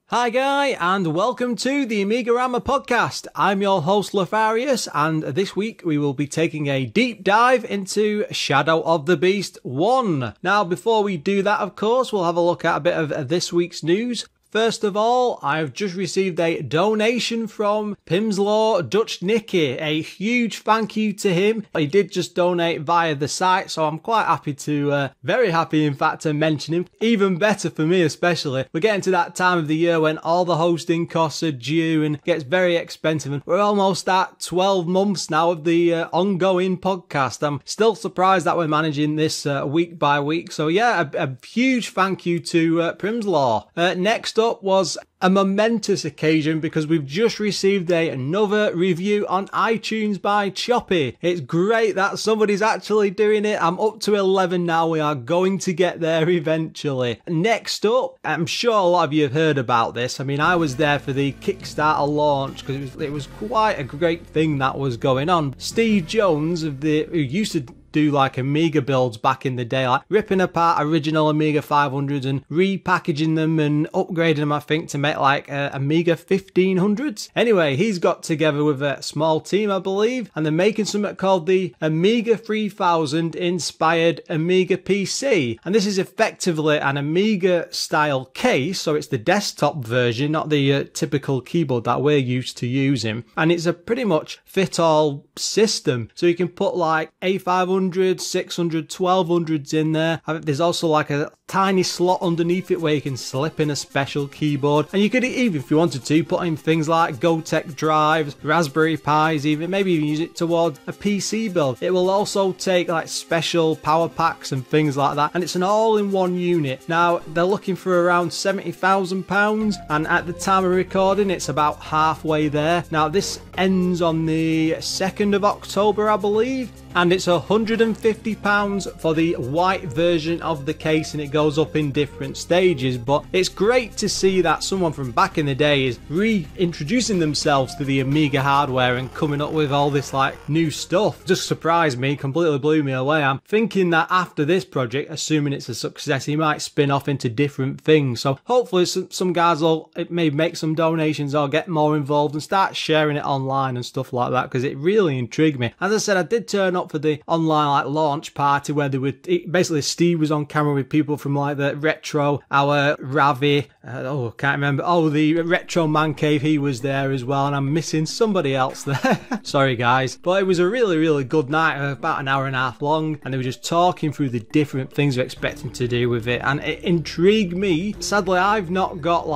Hi Guy, and welcome to the AMIGArama podcast. I'm your host Lorfarius, and this week we will be taking a deep dive into Shadow of the Beast 1. Now before we do that, of course, we'll have a look at a bit of this week's news. First of all, I've just received a donation from Pimslaw Dutch Nicky. A huge thank you to him. He did just donate via the site, so I'm quite happy to, very happy in fact to mention him. Even better for me especially. We're getting to that time of the year when all the hosting costs are due and it gets very expensive, and we're almost at 12 months now of the ongoing podcast. I'm still surprised that we're managing this week by week. So yeah, a huge thank you to Pimslaw. Next up was a momentous occasion because we've just received another review on iTunes by Choppy. It's great that somebody's actually doing it. I'm up to 11 now. We are going to get there eventually. Next up, I'm sure a lot of you have heard about this. I mean, I was there for the Kickstarter launch because it was quite a great thing that was going on. Steve Jones, who used to do like Amiga builds back in the day, like ripping apart original Amiga 500s and repackaging them and upgrading them, I think, to make like Amiga 1500s. Anyway, he's got together with a small team, I believe, and they're making something called the Amiga 3000 inspired Amiga PC. And this is effectively an Amiga style case, so it's the desktop version, not the typical keyboard that we're used to using. And it's a pretty much fit all system, so you can put like A500, 600, 1200s in there. There's also like a tiny slot underneath it where you can slip in a special keyboard, and you could even, if you wanted to, put in things like Gotek drives, Raspberry Pis, even maybe even use it towards a PC build. It will also take like special power packs and things like that, and it's an all-in-one unit. Now they're looking for around £70,000, and at the time of recording it's about halfway there. Now this ends on the 2nd of October, I believe, and it's £150 for the white version of the case, and it goes up in different stages. But it's great to see that someone from back in the day is reintroducing themselves to the Amiga hardware and coming up with all this like new stuff. Just surprised me, completely blew me away. I'm thinking that after this project, assuming it's a success, he might spin off into different things. So hopefully some guys will maybe make some donations or get more involved and start sharing it online and stuff like that, because it really intrigued me. As I said, I did turn up for the online like launch party where they would basically, Steve was on camera with people from like the Retro, our Ravi, can't remember, the Retro Man Cave, he was there as well, and I'm missing somebody else there. Sorry guys, but it was a really good night, about an hour and a half long, and they were just talking through the different things they're expecting to do with it, and it intrigued me. Sadly, I've not got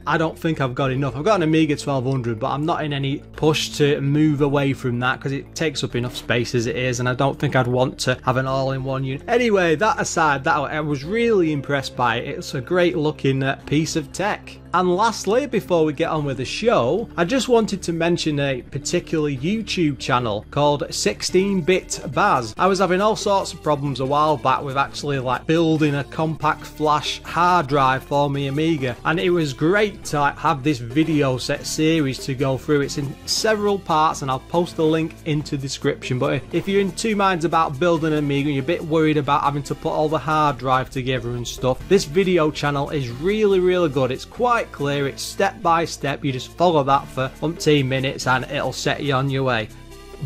I don't think I've got enough. I've got an Amiga 1200, but I'm not in any push to move away from that because it takes up enough space as it is, and I don't think I'd want to have an all-in-one unit. Anyway, that aside, I was really impressed by it. It's a great looking piece of tech. And lastly, before we get on with the show, I just wanted to mention a particular YouTube channel called 16-Bit Baz. I was having all sorts of problems a while back with actually like building a compact flash hard drive for my Amiga, and it was great to have this video set series to go through. It's in several parts, and I'll post the link into the description. But if you're in two minds about building an Amiga and you're a bit worried about having to put all the hard drive together and stuff, this video channel is really good. It's quite clear, it's step by step. You just follow that for umpteen minutes and it'll set you on your way.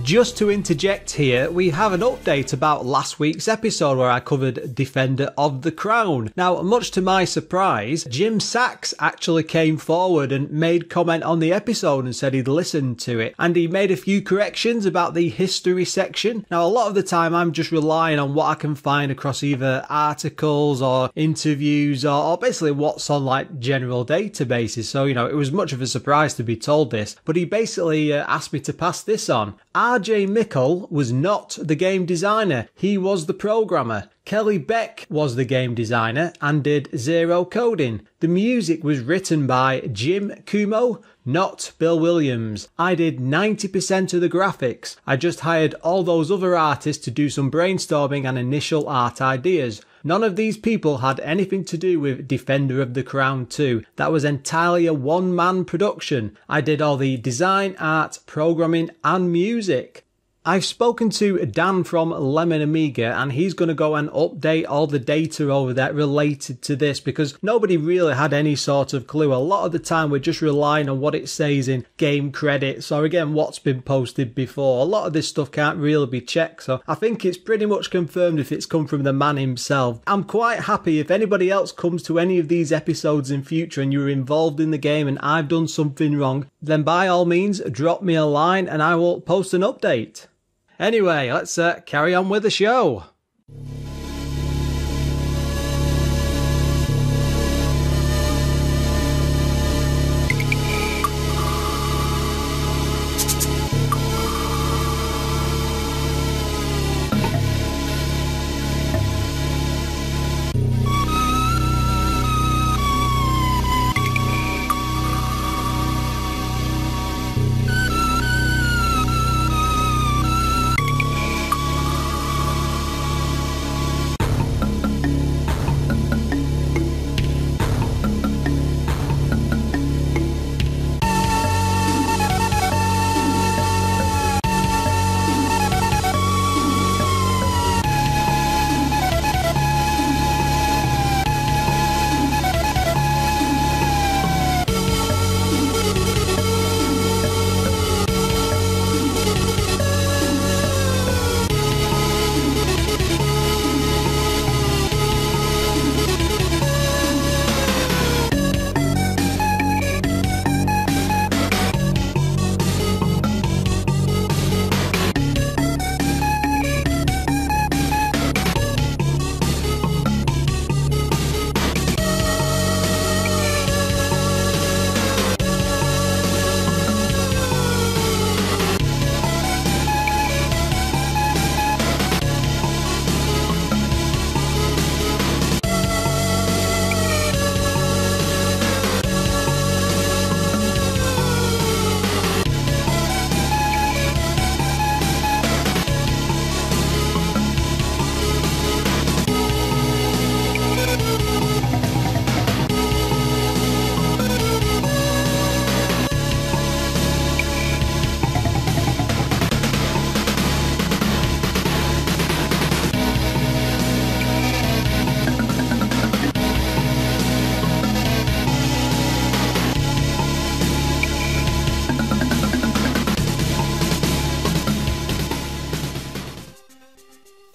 Just to interject here, we have an update about last week's episode where I covered Defender of the Crown. Now, much to my surprise, Jim Sachs actually came forward and made comment on the episode and said he'd listened to it, and he made a few corrections about the history section. Now, a lot of the time I'm just relying on what I can find across either articles or interviews or basically what's on like general databases, so you know, it was much of a surprise to be told this, but he basically asked me to pass this on. RJ Mickle was not the game designer, he was the programmer. Kelly Beck was the game designer and did zero coding. The music was written by Jim Kumo, not Bill Williams. I did 90% of the graphics. I just hired all those other artists to do some brainstorming and initial art ideas. None of these people had anything to do with Defender of the Crown 2. That was entirely a one-man production. I did all the design, art, programming and music. I've spoken to Dan from Lemon Amiga and he's going to go and update all the data over there related to this because nobody really had any sort of clue. A lot of the time we're just relying on what it says in game credits or again what's been posted before. A lot of this stuff can't really be checked, so I think it's pretty much confirmed if it's come from the man himself. I'm quite happy if anybody else comes to any of these episodes in future and you're involved in the game and I've done something wrong, then by all means drop me a line and I will post an update. Anyway, let's carry on with the show.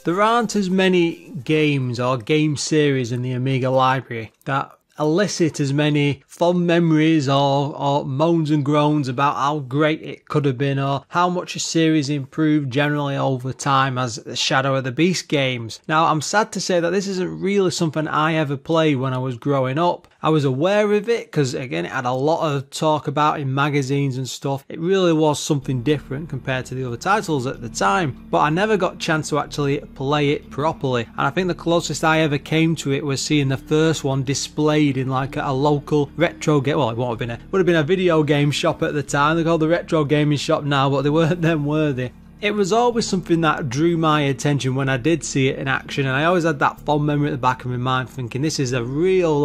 There aren't as many games or game series in the Amiga library that elicit as many fond memories or moans and groans about how great it could have been or how much a series improved generally over time as the Shadow of the Beast games. Now, I'm sad to say that this isn't really something I ever played when I was growing up. I was aware of it because, again, it had a lot of talk about in magazines and stuff. It really was something different compared to the other titles at the time, but I never got a chance to actually play it properly. And I think the closest I ever came to it was seeing the first one displayed in like a local retro game. Well, it would have been a video game shop at the time. They're called the Retro Gaming Shop now, but they weren't then, were they? It was always something that drew my attention when I did see it in action, and I always had that fond memory at the back of my mind thinking this is a real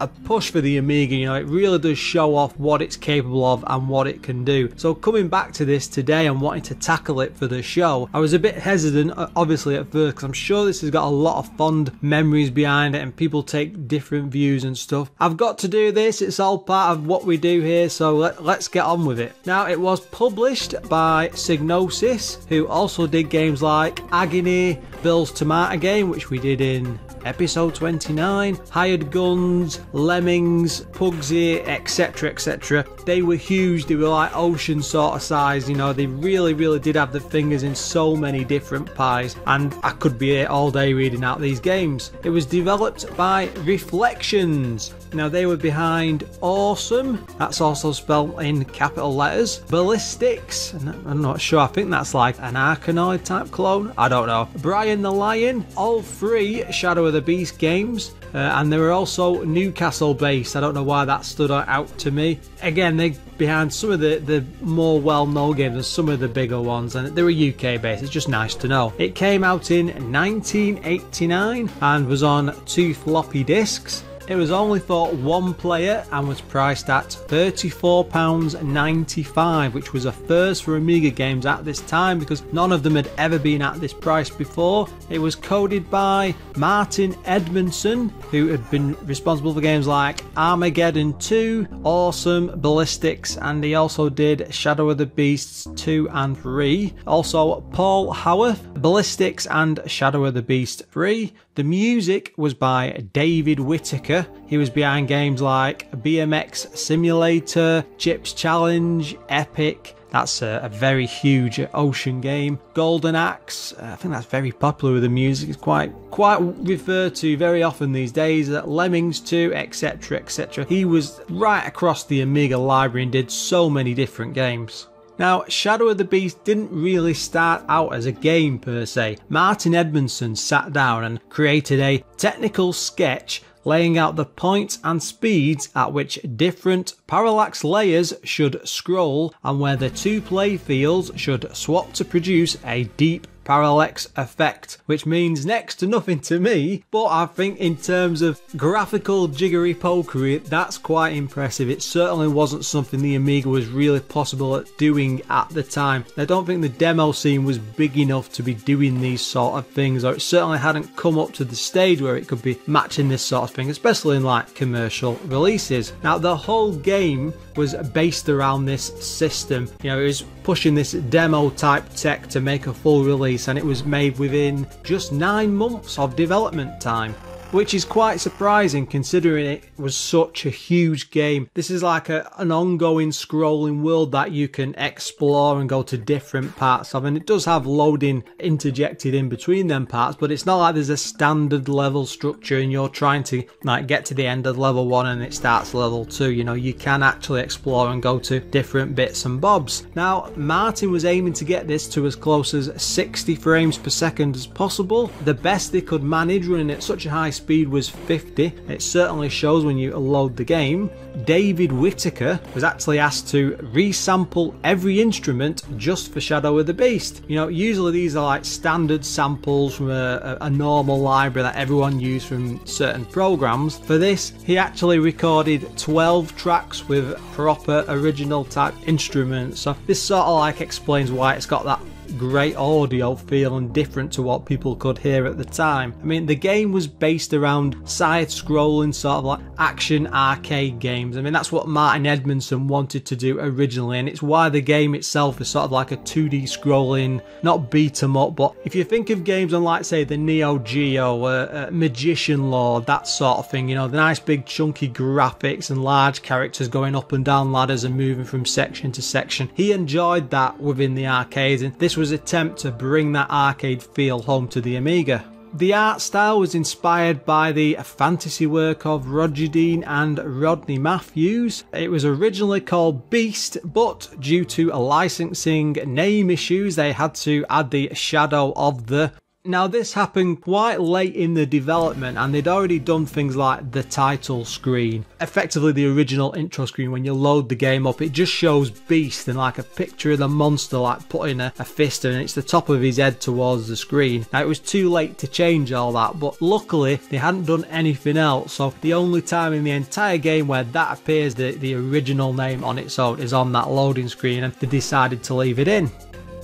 a push for the Amiga. You know, it really does show off what it's capable of and what it can do. So coming back to this today and wanting to tackle it for the show, I was a bit hesitant obviously at first because I'm sure this has got a lot of fond memories behind it and people take different views and stuff. I've got to do this, it's all part of what we do here, so let's get on with it. Now, it was published by Psygnosis, who also did games like Agony, Bill's Tomato Game, which we did in episode 29, Hired Guns, Lemmings, Pugsy, etc, etc. They were huge, they were like ocean sort of size, you know, they really did have the fingers in so many different pies, and I could be here all day reading out these games. It was developed by Reflections. Now they were behind Awesome, that's also spelled in capital letters, Ballistics, and I'm not sure, I think that's like an Arkanoid type clone, I don't know, Brian the Lion, all three Shadow of the Beast games, and they were also Newcastle based. I don't know why that stood out to me. Again, they're behind some of the more well-known games and some of the bigger ones, and they were UK based. It's just nice to know. It came out in 1989 and was on 2 floppy disks. It was only for 1 player and was priced at £34.95, which was a first for Amiga games at this time because none of them had ever been at this price before. It was coded by Martin Edmondson, who had been responsible for games like Armageddon 2, Awesome, Ballistics, and he also did Shadow of the Beasts 2 and 3. Also Paul Howarth, Ballistics and Shadow of the Beast 3. The music was by David Whittaker. He was behind games like BMX Simulator, Chips Challenge, Epic. That's a very huge ocean game. Golden Axe, I think that's very popular with the music. It's quite referred to very often these days. Lemmings 2, etc, etc. He was right across the Amiga library and did so many different games. Now, Shadow of the Beast didn't really start out as a game per se. Martin Edmondson sat down and created a technical sketch laying out the points and speeds at which different parallax layers should scroll and where the 2 play fields should swap to produce a deep parallax effect, which means next to nothing to me, but I think in terms of graphical jiggery pokery, that's quite impressive. It certainly wasn't something the Amiga was really possible at doing at the time. I don't think the demo scene was big enough to be doing these sort of things, or it certainly hadn't come up to the stage where it could be matching this sort of thing, especially in like commercial releases. Now the whole game was based around this system. You know, it was pushing this demo type tech to make a full release, and it was made within just 9 months of development time, which is quite surprising considering it was such a huge game. This is like an ongoing scrolling world that you can explore and go to different parts of, and it does have loading interjected in between them parts, but it's not like there's a standard level structure and you're trying to like get to the end of level 1 and it starts level 2. You know, you can actually explore and go to different bits and bobs. Now, Martin was aiming to get this to as close as 60 frames per second as possible. The best they could manage running at such a high speed was 50. It certainly shows when you load the game. David Whittaker was actually asked to resample every instrument just for Shadow of the Beast. You know, usually these are like standard samples from a normal library that everyone used from certain programs. For this, he actually recorded 12 tracks with proper original type instruments. So this sort of like explains why it's got that great audio feel and different to what people could hear at the time. I mean, the game was based around side-scrolling sort of like action arcade games. I mean, that's what Martin Edmondson wanted to do originally, and it's why the game itself is sort of like a 2D scrolling, not beat 'em up, but if you think of games on like say the Neo Geo, Magician Lord, that sort of thing, you know, the nice big chunky graphics and large characters going up and down ladders and moving from section to section. He enjoyed that within the arcades, and this was an attempt to bring that arcade feel home to the Amiga. The art style was inspired by the fantasy work of Roger Dean and Rodney Matthews. It was originally called Beast, but due to licensing name issues, they had to add the Shadow of the. Now this happened quite late in the development, and they'd already done things like the title screen, effectively the original intro screen. When you load the game up, it just shows Beast and like a picture of the monster like putting a fist in, and it's the top of his head towards the screen. Now it was too late to change all that, but luckily they hadn't done anything else, so the only time in the entire game where that appears, the original name on its own, is on that loading screen, and they decided to leave it in.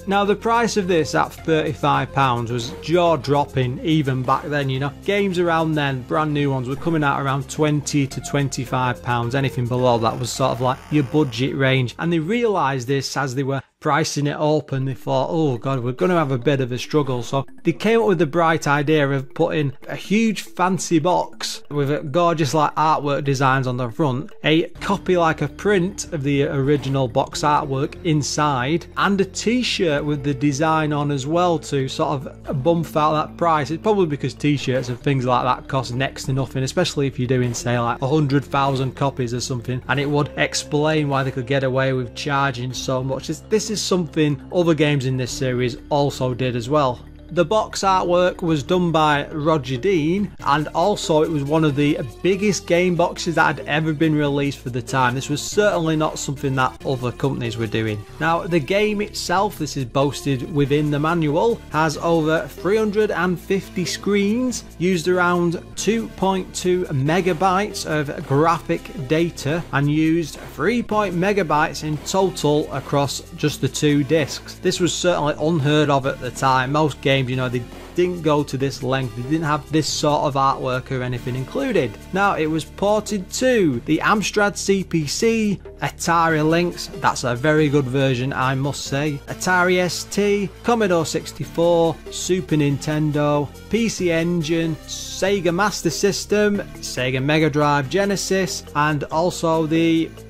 Now the price of this at £35 was jaw-dropping even back then, you know. Games around then, brand new ones, were coming out around £20 to £25. Anything below that was sort of like your budget range, and they realised this as they were pricing it open, they thought, oh god, we're going to have a bit of a struggle. So they came up with the bright idea of putting a huge fancy box with gorgeous like artwork designs on the front, a copy like a print of the original box artwork inside, and a t-shirt with the design on as well to sort of bump out that price. It's probably because t-shirts and things like that cost next to nothing, especially if you're doing say like 100,000 copies or something, and it would explain why they could get away with charging so much. This is something other games in this series also did as well. The box artwork was done by Roger Dean, and also it was one of the biggest game boxes that had ever been released for the time. This was certainly not something that other companies were doing. Now the game itself, this is boasted within the manual, has over 350 screens, used around 2.2 megabytes of graphic data, and used 3 megabytes in total across just the 2 discs. This was certainly unheard of at the time. Most games, you know, they didn't go to this length, they didn't have this sort of artwork or anything included. Now it was ported to the Amstrad CPC, Atari Lynx, that's a very good version I must say, Atari ST, Commodore 64, Super Nintendo, PC Engine, Sega Master System, Sega Mega Drive Genesis, and also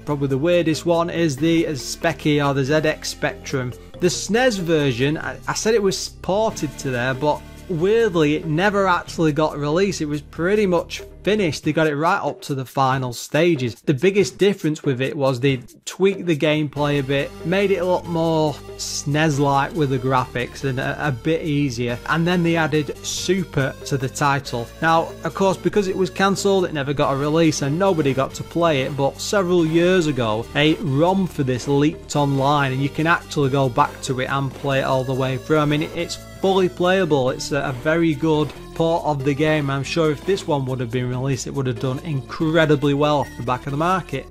probably the weirdest one is the Speccy or the ZX Spectrum. The SNES version, I said it was ported to there, but weirdly it never actually got released. It was pretty much finished. They got it right up to the final stages. The biggest difference with it was they tweaked the gameplay a bit, made it look more SNES-like with the graphics and a bit easier, and then they added Super to the title. Now, of course, because it was cancelled, it never got a release and nobody got to play it, but several years ago, a ROM for this leaked online, and you can actually go back to it and play it all the way through. I mean, it's fully playable. It's a very good port of the game. I'm sure if this one would have been released, it would have done incredibly well off the back of the market.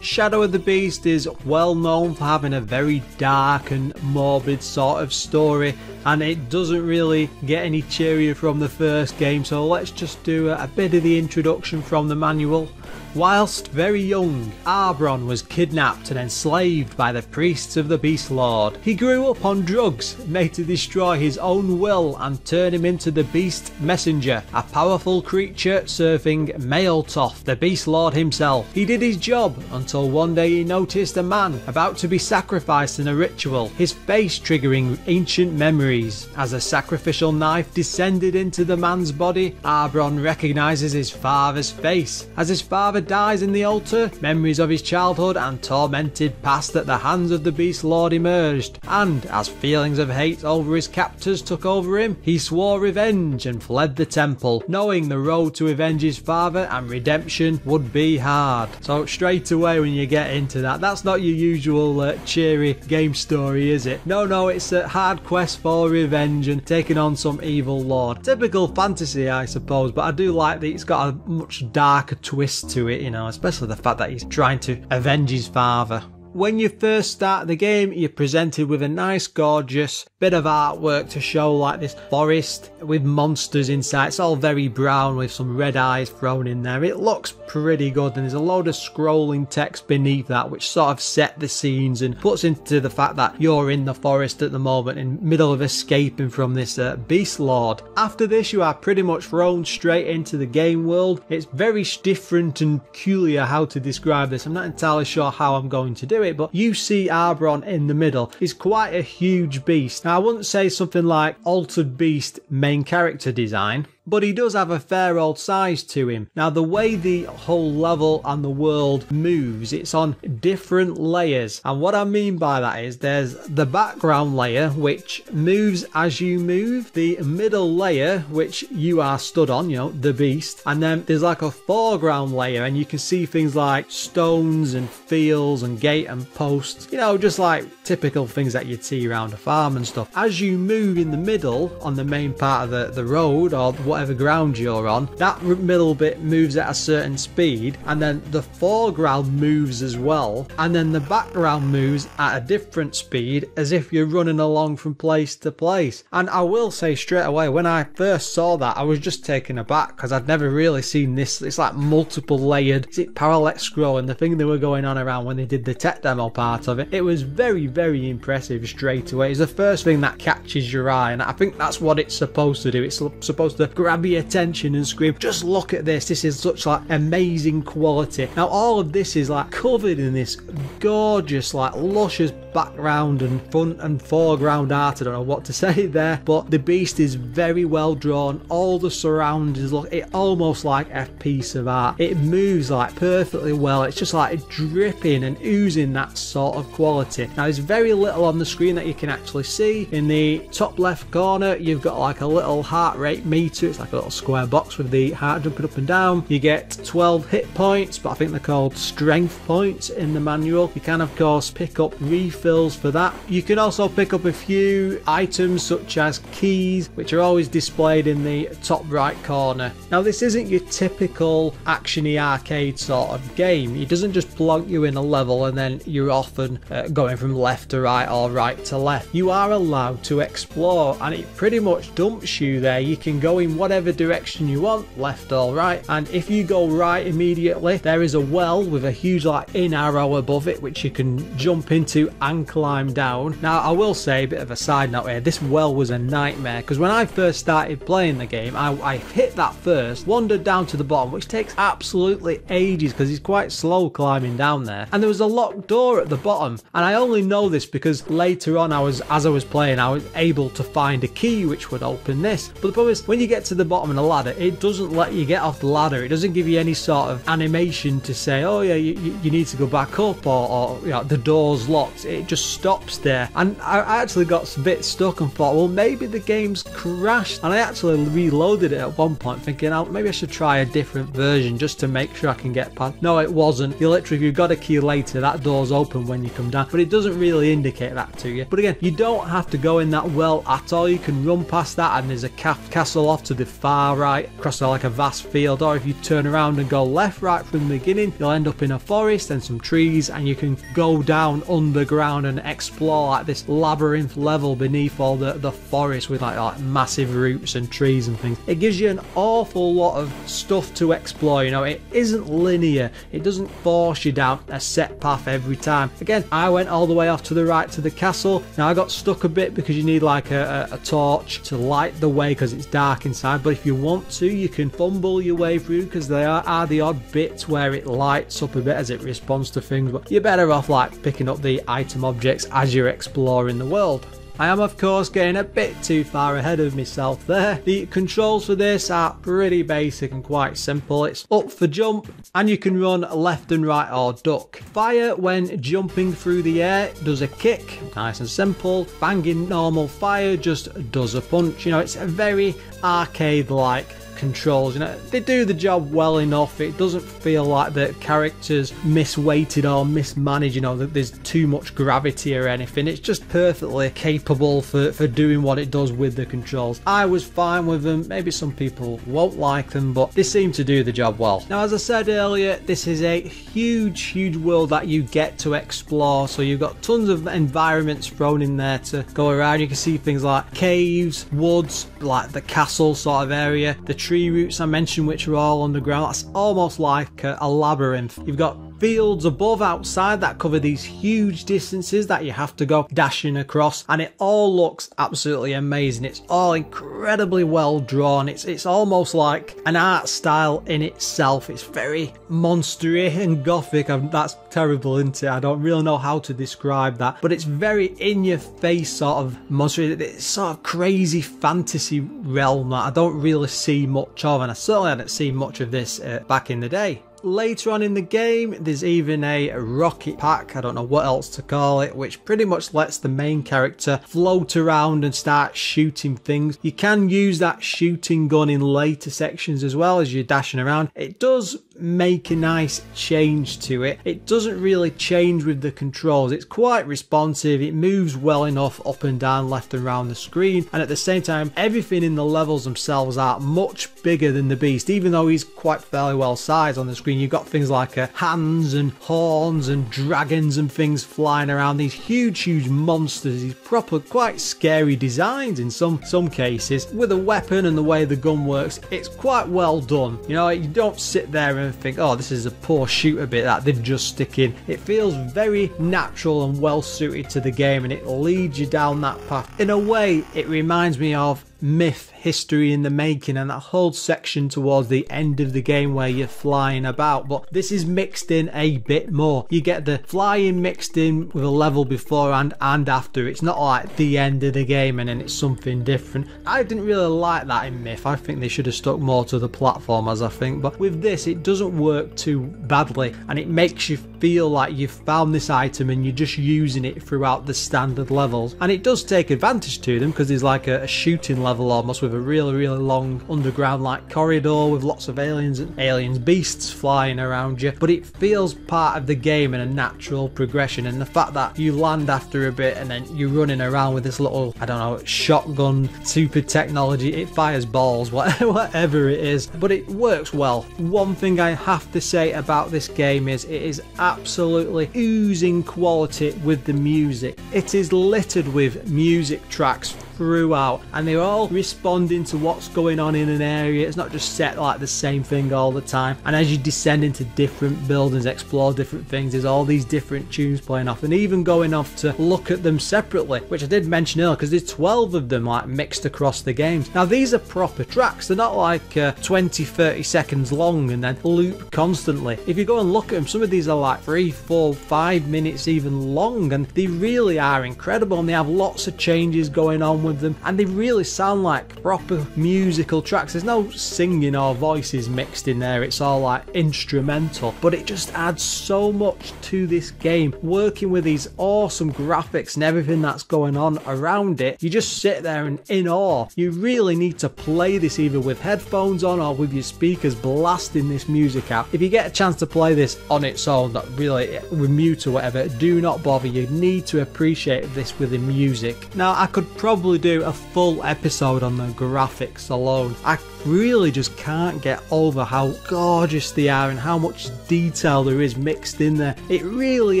Shadow of the Beast is well known for having a very dark and morbid sort of story, and it doesn't really get any cheerier from the first game, so let's just do a bit of the introduction from the manual. Whilst very young, Aarbron was kidnapped and enslaved by the priests of the Beast Lord. He grew up on drugs made to destroy his own will and turn him into the Beast Messenger, a powerful creature serving Maletoth, the Beast Lord himself. He did his job until one day he noticed a man about to be sacrificed in a ritual, his face triggering ancient memories. As a sacrificial knife descended into the man's body, Aarbron recognises his father's face. As his father dies in the altar, memories of his childhood and tormented past at the hands of the Beast Lord emerged, and as feelings of hate over his captors took over him, he swore revenge and fled the temple, knowing the road to avenge his father and redemption would be hard. So straight away when you get into that, that's not your usual cheery game story, is it? No, it's a hard quest for revenge and taking on some evil lord. Typical fantasy, I suppose, but I do like that it's got a much darker twist to it, you know, especially the fact that he's trying to avenge his father. When you first start the game, you're presented with a nice gorgeous bit of artwork to show like this forest with monsters inside. It's all very brown with some red eyes thrown in there. It looks pretty good, and there's a load of scrolling text beneath that which sort of set the scenes and puts into the fact that you're in the forest at the moment in middle of escaping from this Beast Lord. After this you are pretty much thrown straight into the game world. It's very different and peculiar how to describe this. I'm not entirely sure how I'm going to do it, but you see Aarbron in the middle. He's quite a huge beast. Now I wouldn't say something like Altered Beast main character design, but he does have a fair old size to him. Now the way the whole level and the world moves, it's on different layers, and what I mean by that is there's the background layer which moves as you move, the middle layer which you are stood on, you know, the beast, and then there's like a foreground layer and you can see things like stones and fields and gate and posts, you know, just like typical things that you'd see around a farm and stuff. As you move in the middle on the main part of the road or whatever whatever ground you're on. That middle bit moves at a certain speed, and then the foreground moves as well, and then the background moves at a different speed, as if you're running along from place to place. And I will say straight away, when I first saw that, I was just taken aback, because I'd never really seen this. It's like multiple layered, is it parallax scroll, and the thing they were going on around when they did the tech demo part of it, it was very, very impressive straight away. It's the first thing that catches your eye, and I think that's what it's supposed to do. It's supposed to grab your attention and scream, just look at this is such like amazing quality. Now all of this is like covered in this gorgeous, like luscious background and front and foreground art. I don't know what to say there, but the beast is very well drawn. All the surroundings look it almost like a piece of art. It moves like perfectly well. It's just like dripping and oozing that sort of quality. Now there's very little on the screen that you can actually see. In the top left corner you've got like a little heart rate meter. It's like a little square box with the heart jumping up and down. You get 12 hit points, but I think they're called strength points in the manual. You can of course pick up refills for that. You can also pick up a few items such as keys, which are always displayed in the top right corner. Now this isn't your typical actiony arcade sort of game. It doesn't just plonk you in a level and then you're often going from left to right or right to left. You are allowed to explore, and it pretty much dumps you there. You can go in whatever direction you want, left or right, and if you go right immediately, there is a well with a huge like in arrow above it, which you can jump into and climb down. Now I will say, a bit of a side note here, this well was a nightmare, because when I first started playing the game, I hit that first, wandered down to the bottom, which takes absolutely ages because it's quite slow climbing down there, and there was a locked door at the bottom, and I only know this because later on as I was playing, I was able to find a key which would open this. But the problem is, when you get to the bottom of the ladder, it doesn't let you get off the ladder. It doesn't give you any sort of animation to say, oh yeah, you need to go back up, or you know, the door's locked. It just stops there, and I actually got a bit stuck and thought, well, maybe the game's crashed, and I actually reloaded it at one point thinking, oh, maybe I should try a different version just to make sure I can get past. No, it wasn't. You literally, if you've got a key later, that door's open when you come down, but it doesn't really indicate that to you. But again, you don't have to go in that well at all. You can run past that, and there's a castle off to the far right across like a vast field, or if you turn around and go left right from the beginning, you'll end up in a forest and some trees, and you can go down underground and explore like this labyrinth level beneath all the forest with like massive roots and trees and things. It gives you an awful lot of stuff to explore. You know, it isn't linear. It doesn't force you down a set path every time. Again, I went all the way off to the right to the castle. Now I got stuck a bit because you need like a torch to light the way because it's dark inside, but if you want to, you can fumble your way through, because there are the odd bits where it lights up a bit as it responds to things, but you're better off like picking up the item objects as you're exploring the world. I am of course getting a bit too far ahead of myself there. The controls for this are pretty basic and quite simple. It's up for jump, and you can run left and right or duck. Fire when jumping through the air does a kick, nice and simple. Banging normal fire just does a punch. You know, it's a very arcade-like controls. You know, they do the job well enough. It doesn't feel like the characters misweighted or mismanaged, you know, that there's too much gravity or anything. It's just perfectly capable for doing what it does with the controls. I was fine with them. Maybe some people won't like them, but they seem to do the job well. Now, as I said earlier, this is a huge world that you get to explore, so you've got tons of environments thrown in there to go around. You can see things like caves, woods, like the castle sort of area, the tree roots I mentioned, which are all underground. That's almost like a labyrinth. You've got fields above outside that cover these huge distances that you have to go dashing across, and it all looks absolutely amazing. It's all incredibly well drawn. It's almost like an art style in itself. It's very monstery and gothic. That's terrible, isn't it? I don't really know how to describe that, but it's very in your face sort of monstery. It's sort of crazy fantasy realm that I don't really see much of, and I certainly hadn't seen much of this back in the day. Later on in the game, there's even a rocket pack, I don't know what else to call it, which pretty much lets the main character float around and start shooting things. You can use that shooting gun in later sections as well as you're dashing around. It does make a nice change to it. It doesn't really change with the controls. It's quite responsive. It moves well enough up and down, left and round the screen, and at the same time everything in the levels themselves are much bigger than the beast. Even though he's quite fairly well sized on the screen, you've got things like hands and horns and dragons and things flying around, these huge monsters, these proper quite scary designs in some cases. With a weapon and the way the gun works, it's quite well done. You know, you don't sit there and think, oh, this is a poor shooter bit that they've just stick in. It feels very natural and well suited to the game, and it leads you down that path. In a way, it reminds me of Myth, History in the Making, and that whole section towards the end of the game where you're flying about, but this is mixed in a bit more. You get the flying mixed in with a level beforehand and after. It's not like the end of the game and then it's something different. I didn't really like that in Myth. I think they should have stuck more to the platformers, I think, but with this it doesn't work too badly, and it makes you feel like you've found this item and you're just using it throughout the standard levels, and it does take advantage to them because there's like a shooting level almost with a really long underground like corridor with lots of aliens beasts flying around you, but it feels part of the game and a natural progression. And the fact that you land after a bit and then you're running around with this little, I don't know, shotgun super technology, it fires balls, whatever it is, but it works well. One thing I have to say about this game is it is absolutely oozing quality with the music. It is littered with music tracks throughout, and they're all responding to what's going on in an area. It's not just set like the same thing all the time, and as you descend into different buildings, explore different things, there's all these different tunes playing off, and even going off to look at them separately, which I did mention earlier because there's 12 of them like mixed across the games. Now these are proper tracks, they're not like 20-30 seconds long and then loop constantly. If you go and look at them, some of these are like 3, 4, 5 minutes even long, and they really are incredible, and they have lots of changes going on with them, and they really sound like proper musical tracks. There's no singing or voices mixed in there, it's all like instrumental, but it just adds so much to this game. Working with these awesome graphics and everything that's going on around it, you just sit there and in awe. You really need to play this either with headphones on or with your speakers blasting this music out. If you get a chance to play this on its own, not really with mute or whatever, do not bother. You need to appreciate this with the music. Now I could probably do a full episode on the graphics alone. I really just can't get over how gorgeous they are and how much detail there is mixed in there. It really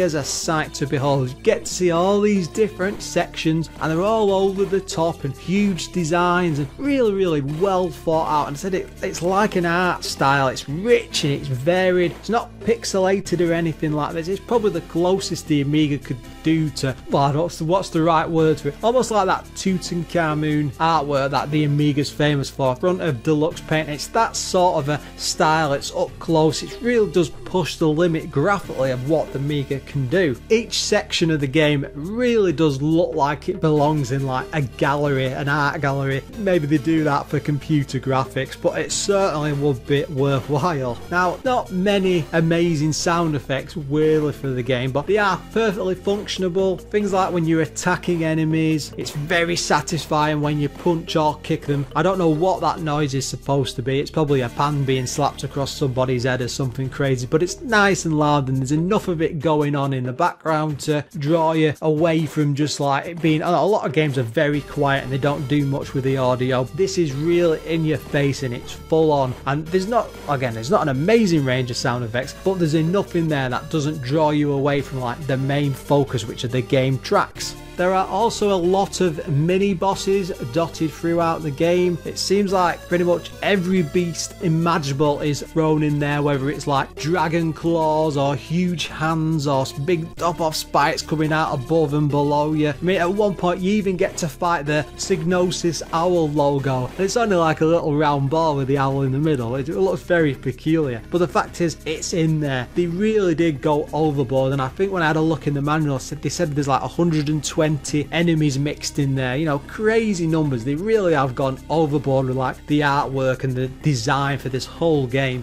is a sight to behold. You get to see all these different sections, and they're all over the top and huge designs and really well thought out. And I said it's like an art style. It's rich and it's varied. It's not pixelated or anything like this. It's probably the closest the Amiga could do to, well, what's the right word for it? Almost like that Tutankhamun artwork that the Amiga's famous for, front of deluxe paint. It's that sort of a style. It's up close. It really does push the limit graphically of what the Amiga can do. Each section of the game really does look like it belongs in like a gallery, an art gallery. Maybe they do that for computer graphics, but it certainly would be worthwhile. Now, not many amazing sound effects really for the game, but they are perfectly functionable. Things like when you're attacking enemies, it's very satisfying when you punch or kick them. I don't know what that noise is supposed to be. It's probably a pan being slapped across somebody's head or something crazy, but it's nice and loud, and there's enough of it going on in the background to draw you away from just like it being. A lot of games are very quiet and they don't do much with the audio. This is really in your face and it's full on, and there's not an amazing range of sound effects, but there's enough in there that doesn't draw you away from like the main focus, which are the game tracks. There are also a lot of mini bosses dotted throughout the game. It seems like pretty much every beast imaginable is thrown in there, whether it's like dragon claws or huge hands or big top-off spikes coming out above and below you. I mean, at one point you even get to fight the Psygnosis owl logo. It's only like a little round ball with the owl in the middle. It looks very peculiar, but the fact is it's in there. They really did go overboard, and I think when I had a look in the manual, they said there's like 120 enemies mixed in there. You know, crazy numbers. They really have gone overboard with like the artwork and the design for this whole game.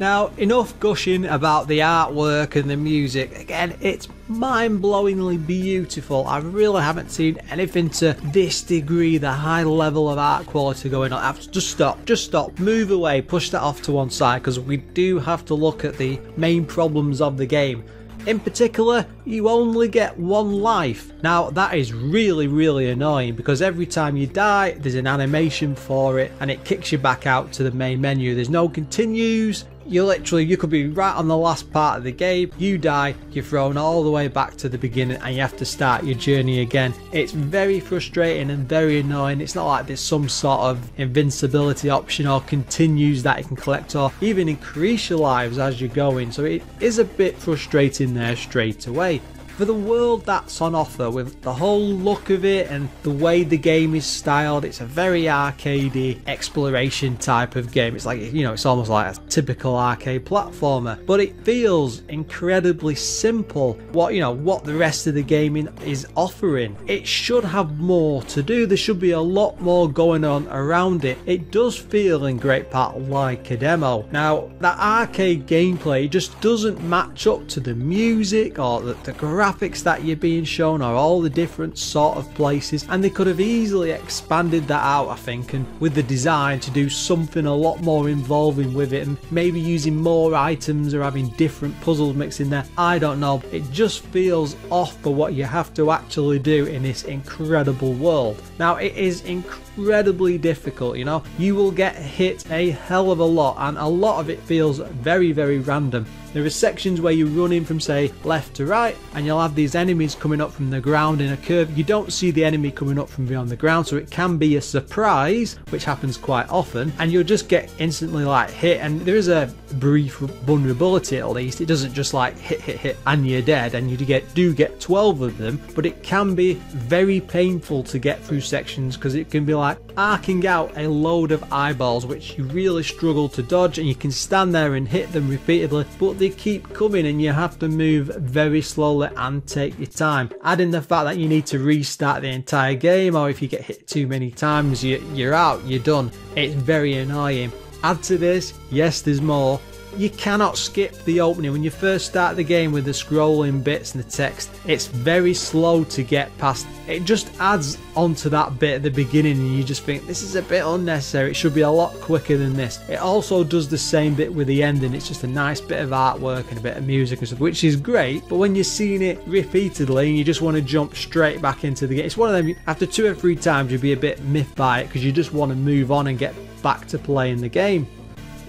Now, enough gushing about the artwork and the music. Again, it's mind-blowingly beautiful. I really haven't seen anything to this degree, the high level of art quality going on. Just stop, move away, push that off to one side, because we do have to look at the main problems of the game. In particular, you only get one life. Now that is really annoying, because every time you die there's an animation for it and it kicks you back out to the main menu. There's no continues. You could be right on the last part of the game, you die, you're thrown all the way back to the beginning and you have to start your journey again. It's very frustrating and very annoying. It's not like there's some sort of invincibility option or continues that you can collect or even increase your lives as you're going, so it is a bit frustrating there straight away. For the world that's on offer, with the whole look of it and the way the game is styled, it's a very arcadey exploration type of game. It's like, you know, it's almost like a typical arcade platformer, but it feels incredibly simple. What the rest of the game is offering, it should have more to do. There should be a lot more going on around it. It does feel in great part like a demo. Now, that arcade gameplay just doesn't match up to the music or the graphics that you're being shown, or all the different sort of places, and they could have easily expanded that out, I think, and with the design to do something a lot more involving with it, and maybe using more items or having different puzzles mixed in there. I don't know, it just feels off for what you have to actually do in this incredible world. Now, it is incredibly difficult, you know, you will get hit a hell of a lot, and a lot of it feels very random. There are sections where you're running from, say, left to right, and you'll have these enemies coming up from the ground in a curve. You don't see the enemy coming up from beyond the ground, so it can be a surprise, which happens quite often, and you'll just get instantly like hit. And there is a brief vulnerability, at least. It doesn't just like hit and you're dead, and you do get 12 of them, but it can be very painful to get through sections, because it can be like arcing out a load of eyeballs which you really struggle to dodge, and you can stand there and hit them repeatedly, but they keep coming and you have to move very slowly and take your time. Add in the fact that you need to restart the entire game, or if you get hit too many times, you're out, you're done. It's very annoying. Add to this, yes, there's more. You cannot skip the opening. When you first start the game with the scrolling bits and the text, it's very slow to get past. It just adds onto that bit at the beginning, and you just think, this is a bit unnecessary, it should be a lot quicker than this. It also does the same bit with the ending. It's just a nice bit of artwork and a bit of music and stuff, which is great, but when you're seeing it repeatedly and you just want to jump straight back into the game, it's one of them, after 2 or 3 times you'll be a bit miffed by it, because you just want to move on and get back to playing the game.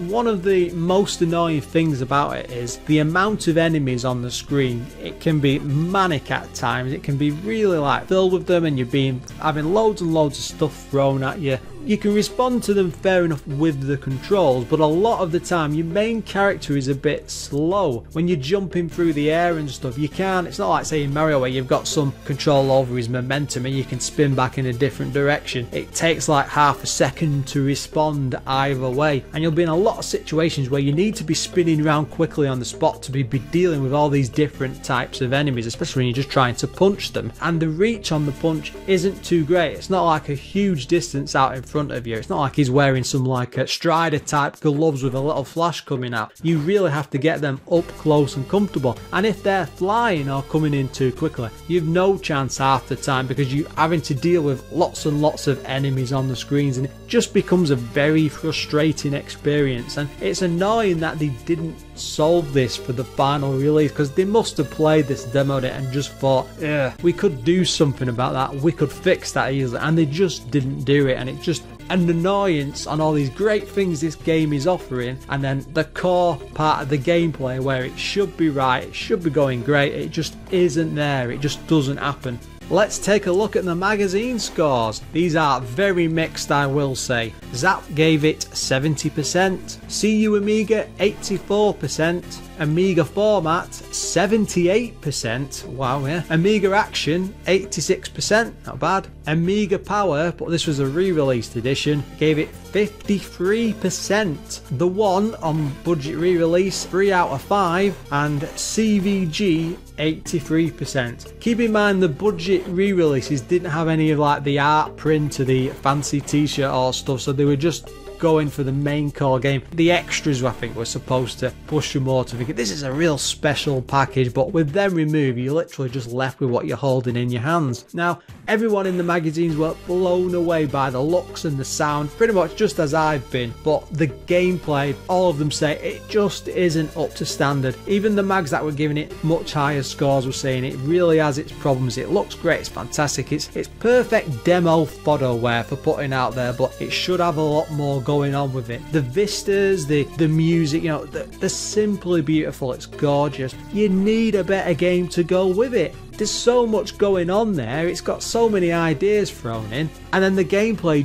One of the most annoying things about it is the amount of enemies on the screen. It can be manic at times. It can be really like filled with them, and you're having loads and loads of stuff thrown at you. You can respond to them fair enough with the controls, but a lot of the time your main character is a bit slow. When you're jumping through the air and stuff, you can't, it's not like, say, in Mario where you've got some control over his momentum and you can spin back in a different direction. It takes like half a second to respond either way, and you'll be in a lot of situations where you need to be spinning around quickly on the spot to be dealing with all these different types of enemies, especially when you're just trying to punch them, and the reach on the punch isn't too great. It's not like a huge distance out in front of you. It's not like he's wearing some like a Strider type gloves with a little flash coming out. You really have to get them up close and comfortable, and if they're flying or coming in too quickly, you've no chance half the time, because you're having to deal with lots and lots of enemies on the screens, and it just becomes a very frustrating experience. And it's annoying that they didn't solve this for the final release, because they must have played this, demoed it, and just thought, yeah, we could do something about that, we could fix that easily, and they just didn't do it. And it's just an annoyance on all these great things this game is offering, and then the core part of the gameplay where it should be right, it should be going great, it just isn't there. It just doesn't happen. Let's take a look at the magazine scores. These are very mixed, I will say. Zap gave it 70%, CU Amiga 84%, Amiga Format 78%, wow, yeah, Amiga Action 86%, not bad, Amiga Power, but this was a re-released edition, gave it 53%, The One on budget re-release 3 out of 5, and CVG 83%. Keep in mind the budget re-releases didn't have any of like the art print or the fancy t-shirt or stuff, so they were just going for the main core game. The extras, I think, were supposed to push you more to think this is a real special package, but with them removed, you're literally just left with what you're holding in your hands. Now, everyone in the magazines were blown away by the looks and the sound, pretty much just as I've been, but the gameplay, all of them say it just isn't up to standard. Even the mags that were giving it much higher scores were saying it really has its problems. It looks great, it's fantastic, it's perfect demo photo-ware for putting out there, but it should have a lot more going on with it. The vistas, the music, you know, they're simply beautiful, it's gorgeous. You need a better game to go with it. There's so much going on there, it's got so many ideas thrown in, and then the gameplay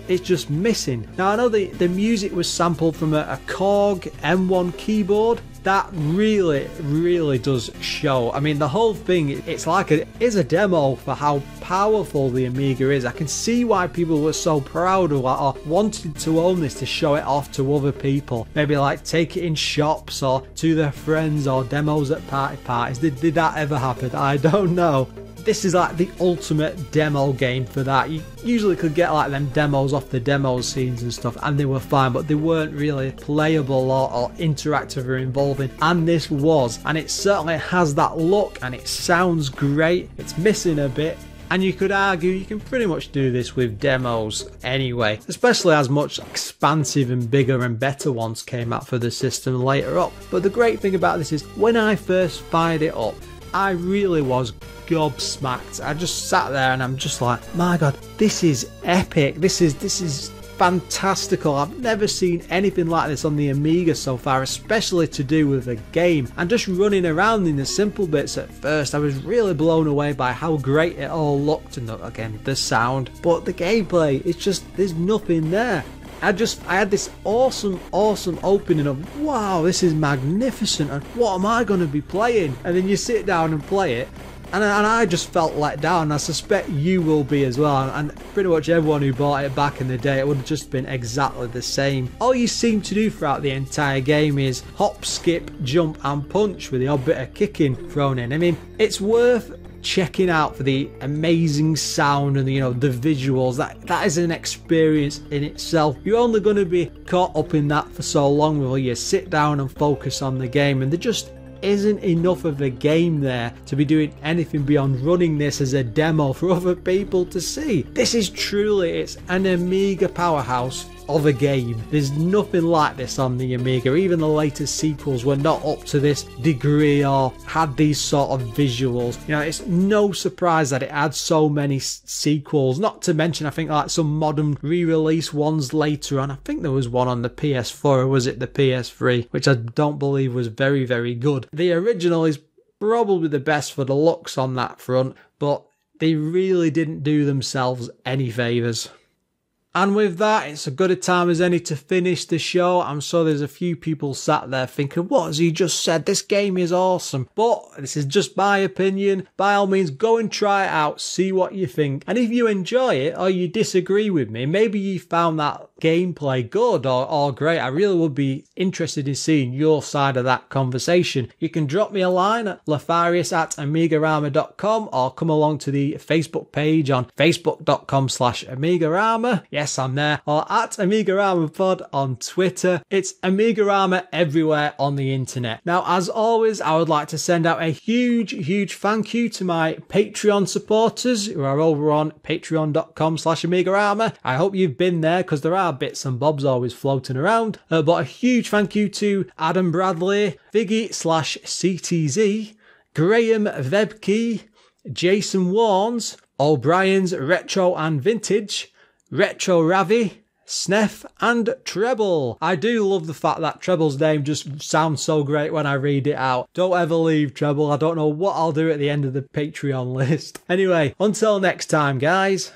it's just missing. Now I know the music was sampled from a Korg M1 keyboard. That really does show. I mean, the whole thing, it's like is a demo for how powerful the Amiga is. I can see why people were so proud of it or wanted to own this to show it off to other people. Maybe like take it in shops or to their friends or demos at parties. Did that ever happen? I don't know. This is like the ultimate demo game for that. You usually could get like them demos off the demo scenes and stuff, and they were fine, but they weren't really playable or interactive or involving, and this was, and it certainly has that look and it sounds great. It's missing a bit, and you could argue you can pretty much do this with demos anyway, especially as much expansive and bigger and better ones came out for the system later up. But the great thing about this is when I first fired it up, I really was gobsmacked. I just sat there and I'm just like, my god, this is epic, this is fantastical. I've never seen anything like this on the Amiga so far, especially to do with a game. And just running around in the simple bits at first, I was really blown away by how great it all looked, and again the sound, but the gameplay, it's just, there's nothing there. I had this awesome opening of, wow, this is magnificent, and what am I going to be playing? And then you sit down and play it, and I just felt let down. I suspect you will be as well, and pretty much everyone who bought it back in the day, it would have just been exactly the same. All you seem to do throughout the entire game is hop, skip, jump and punch with the odd bit of kicking thrown in. I mean, it's worth checking out for the amazing sound and, you know, the visuals. That is an experience in itself. You're only going to be caught up in that for so long before you sit down and focus on the game, and there just isn't enough of a game there to be doing anything beyond running this as a demo for other people to see. This is truly, it's an Amiga powerhouse of a game. There's nothing like this on the Amiga. Even the latest sequels were not up to this degree or had these sort of visuals. You know, it's no surprise that it had so many sequels, not to mention I think like some modern re-release ones later on. I think there was one on the PS4, or was it the PS3, which I don't believe was very good. The original is probably the best for the looks on that front, but they really didn't do themselves any favours. And with that, it's as good a time as any to finish the show. I'm sure there's a few people sat there thinking, what has he just said? This game is awesome. But this is just my opinion. By all means, go and try it out, see what you think. And if you enjoy it or you disagree with me, maybe you found that gameplay good or great, I really would be interested in seeing your side of that conversation. You can drop me a line at Lorfarius@AMIGArama.com or come along to the Facebook page on facebook.com/AMIGArama. Yes, I'm there. Or at AMIGAramaPod on Twitter. It's AMIGArama everywhere on the internet. Now, as always, I would like to send out a huge thank you to my Patreon supporters who are over on patreon.com/AMIGArama. I hope you've been there, because there are bits and bobs always floating around. But a huge thank you to Adam Bradley, Viggy/CTZ, Graham Vebke, Jason Warnes, O'Brien's Retro and Vintage, Retro Ravi, Sneff and Treble. I do love the fact that Treble's name just sounds so great when I read it out. Don't ever leave, Treble. I don't know what I'll do at the end of the Patreon list. Anyway, until next time, guys.